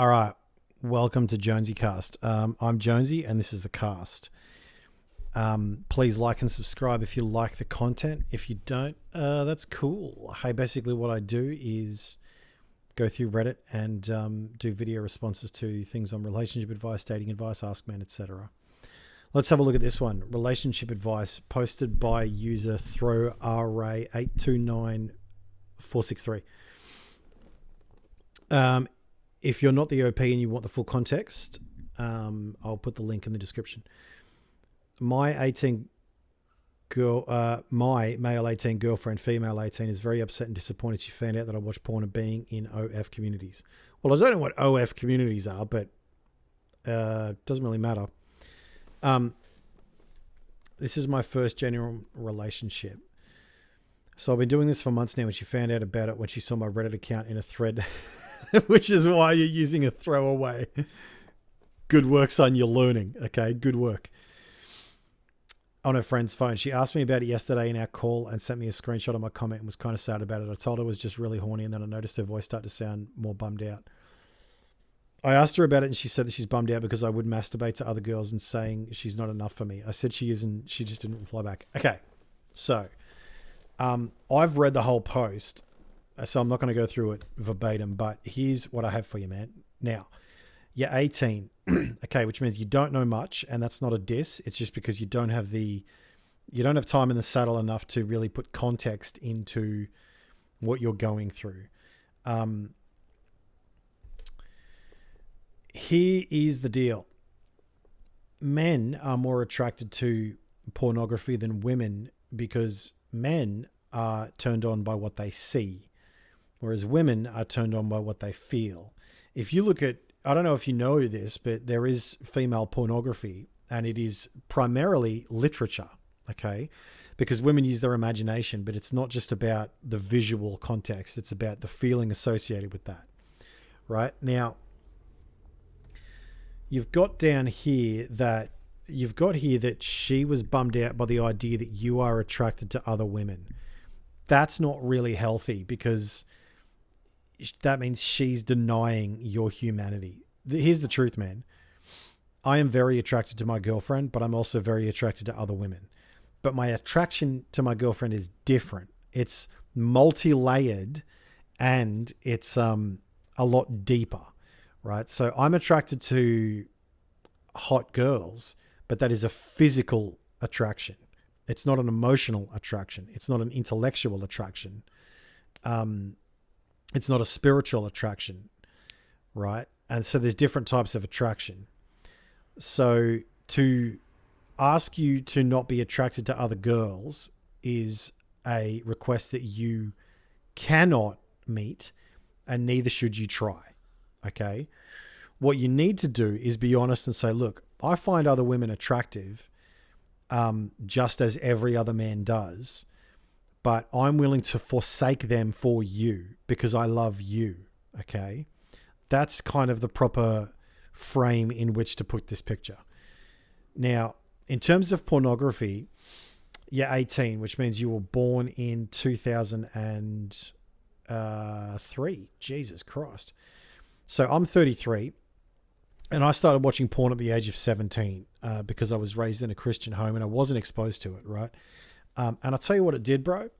All right. Welcome to Jonesy Cast. I'm Jonesy and this is the cast. Please like and subscribe if you like the content. If you don't, that's cool. Hey, basically what I do is go through Reddit and do video responses to things on relationship advice, dating advice, Ask Man, etc. Let's have a look at this one. Relationship advice posted by user throwra829463. If you're not the OP and you want the full context, I'll put the link in the description. My male 18 girlfriend, female 18, is very upset and disappointed she found out that I watch porn and being in OF communities. Well, I don't know what OF communities are, but doesn't really matter. This is my first genuine relationship. So I've been doing this for months now, and she found out about it when she saw my Reddit account in a thread, which is why you're using a throwaway. Good work, son. You're learning. Okay, good work. On her friend's phone. She asked me about it yesterday in our call and sent me a screenshot of my comment and was kind of sad about it. I told her I was just really horny, and then I noticed her voice start to sound more bummed out. I asked her about it and she said that she's bummed out because I would masturbate to other girls and saying she's not enough for me. I said she isn't. She just didn't reply back. Okay, so I've read the whole post, so I'm not going to go through it verbatim, but here's what I have for you, man. Now, you're 18, okay, which means you don't know much, and that's not a diss. It's just because you don't have time in the saddle enough to really put context into what you're going through. Here is the deal. Men are more attracted to pornography than women because men are turned on by what they see, whereas women are turned on by what they feel. If you look at, I don't know if you know this, but there is female pornography and it is primarily literature, okay? Because women use their imagination, but it's not just about the visual context. It's about the feeling associated with that, right? Now, you've got here that she was bummed out by the idea that you are attracted to other women. That's not really healthy because that means she's denying your humanity. Here's the truth, man. I am very attracted to my girlfriend, but I'm also very attracted to other women. But my attraction to my girlfriend is different. It's multi-layered and it's a lot deeper, right? So I'm attracted to hot girls, but that is a physical attraction. It's not an emotional attraction. It's not an intellectual attraction. It's not a spiritual attraction, right? And so there's different types of attraction. So to ask you to not be attracted to other girls is a request that you cannot meet, and neither should you try, okay? What you need to do is be honest and say, look, I find other women attractive just as every other man does, but I'm willing to forsake them for you because I love you, okay? That's kind of the proper frame in which to put this picture. Now, in terms of pornography, you're 18, which means you were born in 2003. Jesus Christ. So I'm 33. And I started watching porn at the age of 17 because I was raised in a Christian home and I wasn't exposed to it, right? And I'll tell you what it did, bro.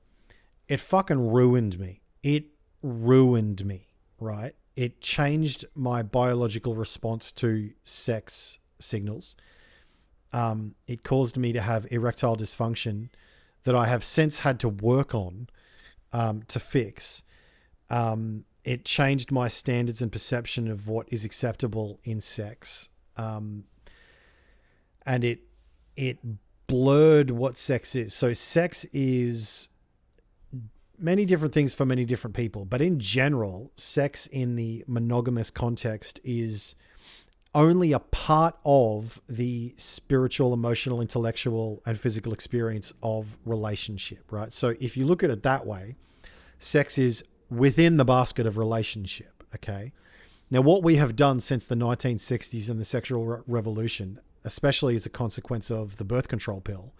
It fucking ruined me. It ruined me, right? It changed my biological response to sex signals. It caused me to have erectile dysfunction that I have since had to work on to fix. It changed my standards and perception of what is acceptable in sex. And it blurred what sex is. So sex is many different things for many different people. But in general, sex in the monogamous context is only a part of the spiritual, emotional, intellectual, and physical experience of relationship, right? So if you look at it that way, sex is within the basket of relationship, okay? Now, what we have done since the 1960s and the sexual revolution, especially as a consequence of the birth control pill,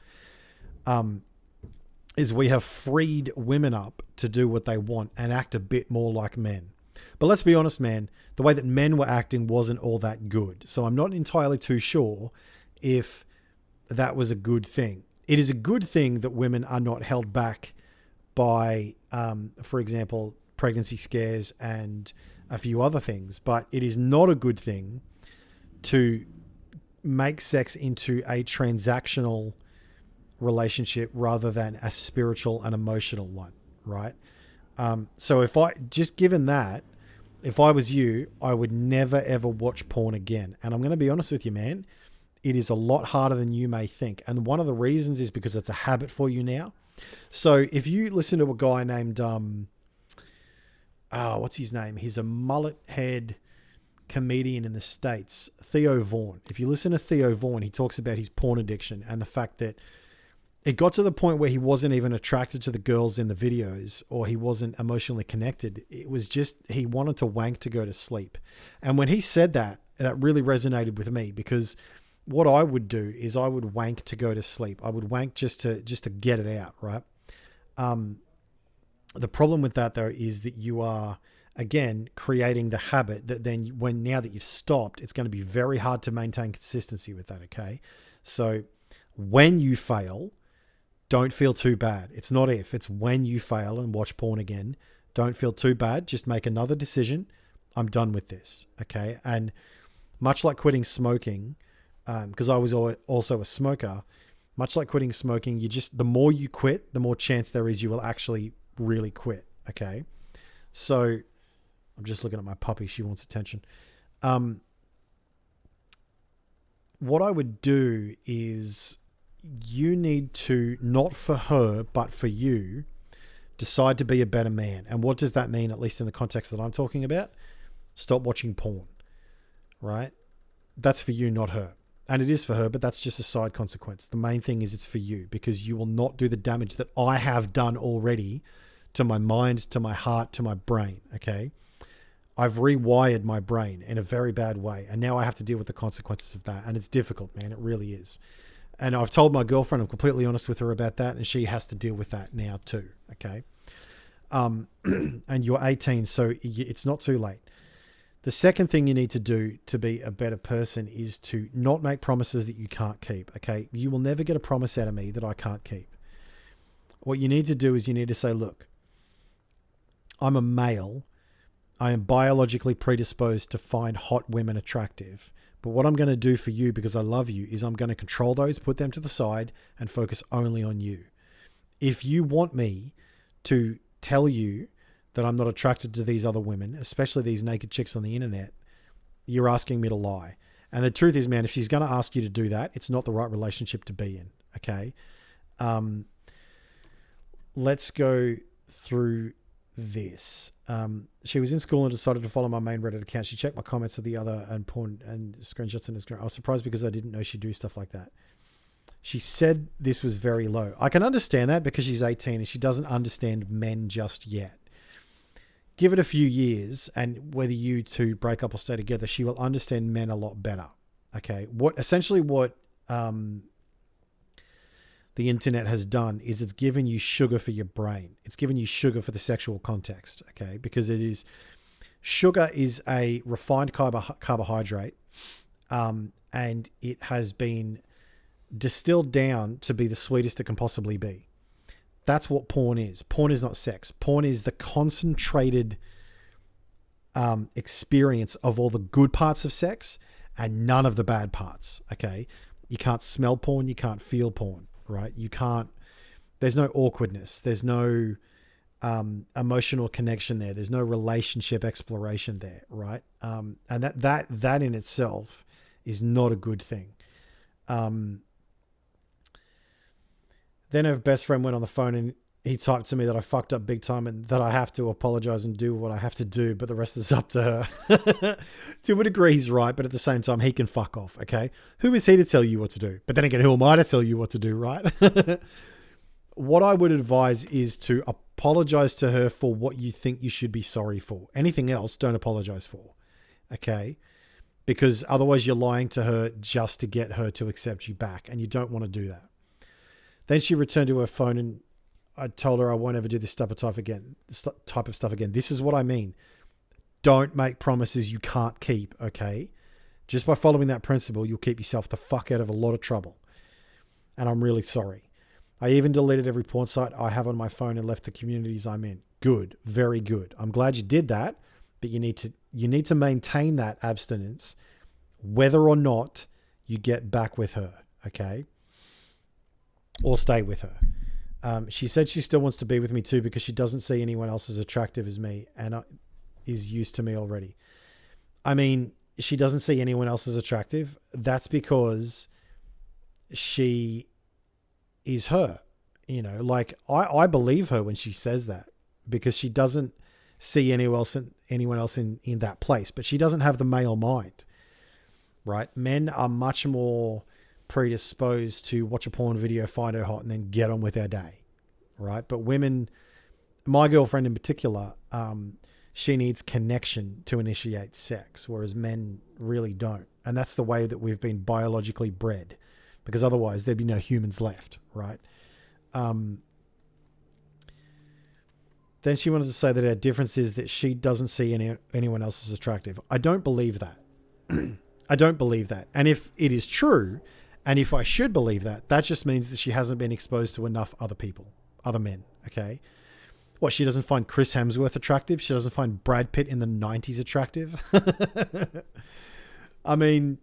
is we have freed women up to do what they want and act a bit more like men. But let's be honest, man, the way that men were acting wasn't all that good. So I'm not entirely too sure if that was a good thing. It is a good thing that women are not held back by, for example, pregnancy scares and a few other things. But it is not a good thing to make sex into a transactional relationship rather than a spiritual and emotional one, right? So if I was you, I would never ever watch porn again. And I'm going to be honest with you, man, it is a lot harder than you may think. And one of the reasons is because it's a habit for you now. So if you listen to a guy named, what's his name? He's a mullet head comedian in the States, Theo Vaughn. If you listen to Theo Vaughn, he talks about his porn addiction and the fact that it got to the point where he wasn't even attracted to the girls in the videos, or he wasn't emotionally connected. It was just, he wanted to wank to go to sleep. And when he said that, that really resonated with me, because what I would do is I would wank to go to sleep. I would wank just to get it out, right? The problem with that though is that you are, again, creating the habit that then now that you've stopped, it's going to be very hard to maintain consistency with that. Okay. So when you fail, don't feel too bad. It's not if, it's when you fail and watch porn again. Don't feel too bad. Just make another decision. I'm done with this. Okay. And much like quitting smoking, because I was also a smoker, much like quitting smoking, the more you quit, the more chance there is you will actually really quit. Okay. So I'm just looking at my puppy. She wants attention. What I would do is, you need to, not for her, but for you, decide to be a better man. And what does that mean, at least in the context that I'm talking about? Stop watching porn, right? That's for you, not her. And it is for her, but that's just a side consequence. The main thing is it's for you, because you will not do the damage that I have done already to my mind, to my heart, to my brain, okay? I've rewired my brain in a very bad way, and now I have to deal with the consequences of that. And it's difficult, man. It really is. And I've told my girlfriend, I'm completely honest with her about that, and she has to deal with that now too, okay? And you're 18, so it's not too late. The second thing you need to do to be a better person is to not make promises that you can't keep, okay? You will never get a promise out of me that I can't keep. What you need to do is you need to say, look, I'm a male. I am biologically predisposed to find hot women attractive. But what I'm going to do for you, because I love you, is I'm going to control those, put them to the side, and focus only on you. If you want me to tell you that I'm not attracted to these other women, especially these naked chicks on the internet, you're asking me to lie. And the truth is, man, if she's going to ask you to do that, it's not the right relationship to be in. Okay. Let's go through this. She was in school and decided to follow my main Reddit account. She checked my comments of the other and porn and screenshots in Instagram. I was surprised because I didn't know she'd do stuff like that. She said this was very low. I can understand that because she's 18 and she doesn't understand men just yet. Give it a few years, and whether you two break up or stay together, she will understand men a lot better. Okay. What the internet has done is it's given you sugar for your brain. It's given you sugar for the sexual context. Okay. Because sugar is a refined carbohydrate. And it has been distilled down to be the sweetest it can possibly be. That's what porn is. Porn is not sex. Porn is the concentrated experience of all the good parts of sex and none of the bad parts. Okay. You can't smell porn. You can't feel porn. Right? You can't, there's no awkwardness. There's no emotional connection there. There's no relationship exploration there. Right? And that in itself is not a good thing. Then her best friend went on the phone and he typed to me that I fucked up big time and that I have to apologize and do what I have to do, but the rest is up to her. To a degree, he's right, but at the same time, he can fuck off, okay? Who is he to tell you what to do? But then again, who am I to tell you what to do, right? What I would advise is to apologize to her for what you think you should be sorry for. Anything else, don't apologize for, okay? Because otherwise you're lying to her just to get her to accept you back, and you don't want to do that. Then she returned to her phone and I told her I won't ever do this type of stuff again. This is what I mean. Don't make promises you can't keep, okay? Just by following that principle, you'll keep yourself the fuck out of a lot of trouble. And I'm really sorry. I even deleted every porn site I have on my phone and left the communities I'm in. Good. Very good. I'm glad you did that, but you need to maintain that abstinence whether or not you get back with her, okay? Or stay with her. She said she still wants to be with me too because she doesn't see anyone else as attractive as me and is used to me already. I mean, she doesn't see anyone else as attractive. That's because she is her. You know, like I believe her when she says that because she doesn't see anyone else in that place, but she doesn't have the male mind, right? Men are much more predisposed to watch a porn video, find her hot, and then get on with their day, right? But women, my girlfriend in particular, she needs connection to initiate sex, whereas men really don't. And that's the way that we've been biologically bred, because otherwise there'd be no humans left, right? Then she wanted to say that our difference is that she doesn't see anyone else as attractive. I don't believe that. I don't believe that. And if it is true, and if I should believe that, that just means that she hasn't been exposed to enough other people, other men, okay? What, she doesn't find Chris Hemsworth attractive? She doesn't find Brad Pitt in the 90s attractive? I mean,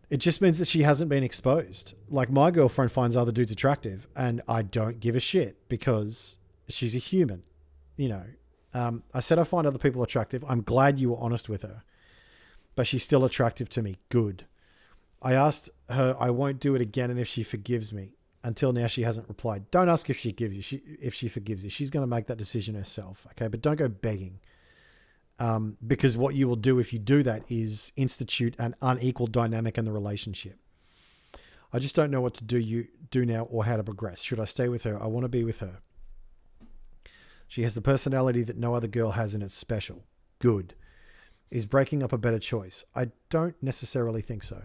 it just means that she hasn't been exposed. Like, my girlfriend finds other dudes attractive, and I don't give a shit because she's a human, you know. I said I find other people attractive. I'm glad you were honest with her, but she's still attractive to me. Good. I asked her I won't do it again and if she forgives me. Until now, she hasn't replied. Don't ask if she forgives you. If she forgives you, she's going to make that decision herself. Okay, but don't go begging, because what you will do if you do that is institute an unequal dynamic in the relationship. I just don't know what to do now or how to progress. Should I stay with her? I want to be with her. She has the personality that no other girl has, and it's special. Good. Is breaking up a better choice? I don't necessarily think so.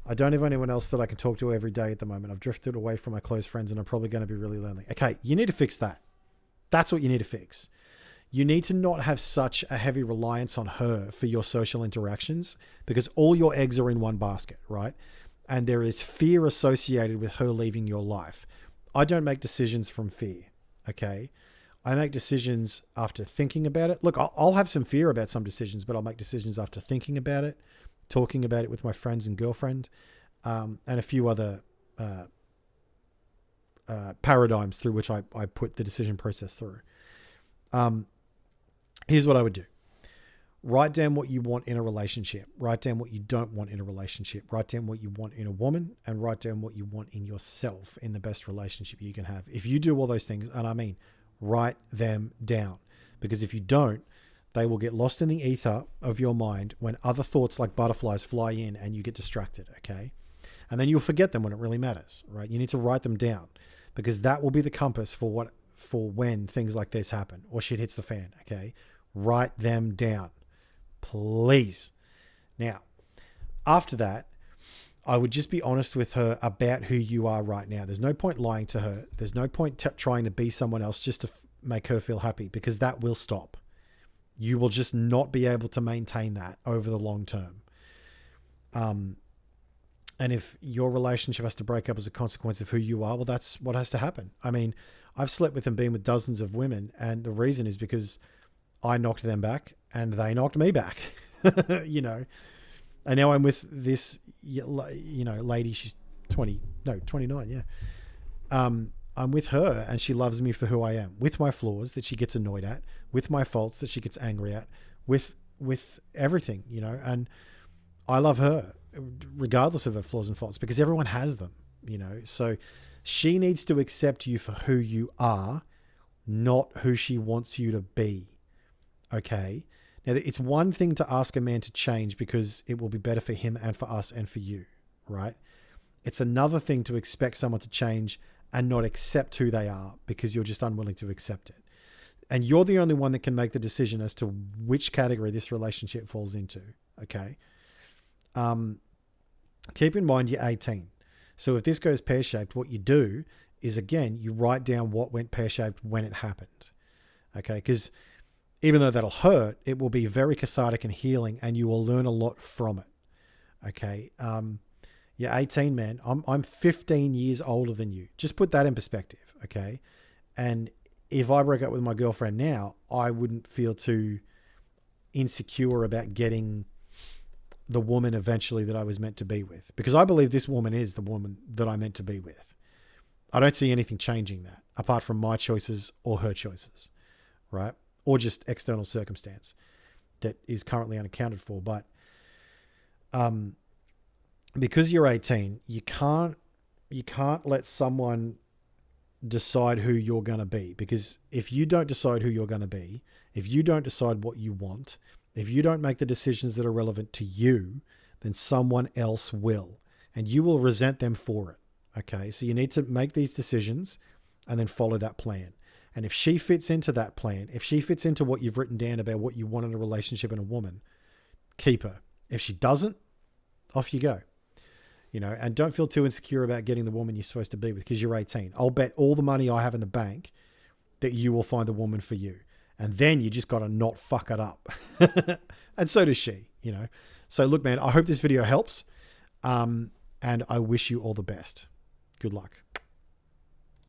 I don't have anyone else that I can talk to every day at the moment. I've drifted away from my close friends and I'm probably going to be really lonely. Okay, you need to fix that. That's what you need to fix. You need to not have such a heavy reliance on her for your social interactions because all your eggs are in one basket, right? And there is fear associated with her leaving your life. I don't make decisions from fear, okay? I make decisions after thinking about it. Look, I'll have some fear about some decisions, but I'll make decisions after thinking about it, talking about it with my friends and girlfriend, and a few other paradigms through which I put the decision process through. Here's what I would do. Write down what you want in a relationship. Write down what you don't want in a relationship. Write down what you want in a woman, and write down what you want in yourself in the best relationship you can have. If you do all those things, and I mean, write them down, because if you don't, they will get lost in the ether of your mind when other thoughts like butterflies fly in and you get distracted, okay? And then you'll forget them when it really matters, right? You need to write them down because that will be the compass for when things like this happen or shit hits the fan, okay? Write them down, please. Now, after that, I would just be honest with her about who you are right now. There's no point lying to her. There's no point trying to be someone else just to make her feel happy because that will stop. You will just not be able to maintain that over the long term. And if your relationship has to break up as a consequence of who you are, well, that's what has to happen. I mean, I've slept with and been with dozens of women, and the reason is because I knocked them back and they knocked me back, you know. And now I'm with this, lady, she's 29, yeah. I'm with her and she loves me for who I am, with my flaws that she gets annoyed at, with my faults that she gets angry at, with everything, you know, and I love her regardless of her flaws and faults because everyone has them, you know. So she needs to accept you for who you are, not who she wants you to be. Okay. Now it's one thing to ask a man to change because it will be better for him and for us and for you, right? It's another thing to expect someone to change and not accept who they are because you're just unwilling to accept it. And you're the only one that can make the decision as to which category this relationship falls into. Okay. Keep in mind you're 18. So if this goes pear-shaped, what you do is, again, you write down what went pear-shaped when it happened. Okay. Because even though that'll hurt, it will be very cathartic and healing, and you will learn a lot from it. Okay. You're 18, man. I'm 15 years older than you. Just put that in perspective. Okay. And if I broke up with my girlfriend now, I wouldn't feel too insecure about getting the woman eventually that I was meant to be with, because I believe this woman is the woman that I'm meant to be with. I don't see anything changing that apart from my choices or her choices, right? Or just external circumstance that is currently unaccounted for. But because you're 18, you can't let someone decide who you're going to be, because if you don't decide who you're going to be, if you don't decide what you want, if you don't make the decisions that are relevant to you, then someone else will, and you will resent them for it. Okay. So you need to make these decisions and then follow that plan. And if she fits into that plan, if she fits into what you've written down about what you want in a relationship and a woman, keep her. If she doesn't, off you go. You know, and don't feel too insecure about getting the woman you're supposed to be with because you're 18. I'll bet all the money I have in the bank that you will find the woman for you. And then you just got to not fuck it up. And so does she, you know. So look, man, I hope this video helps. And I wish you all the best. Good luck.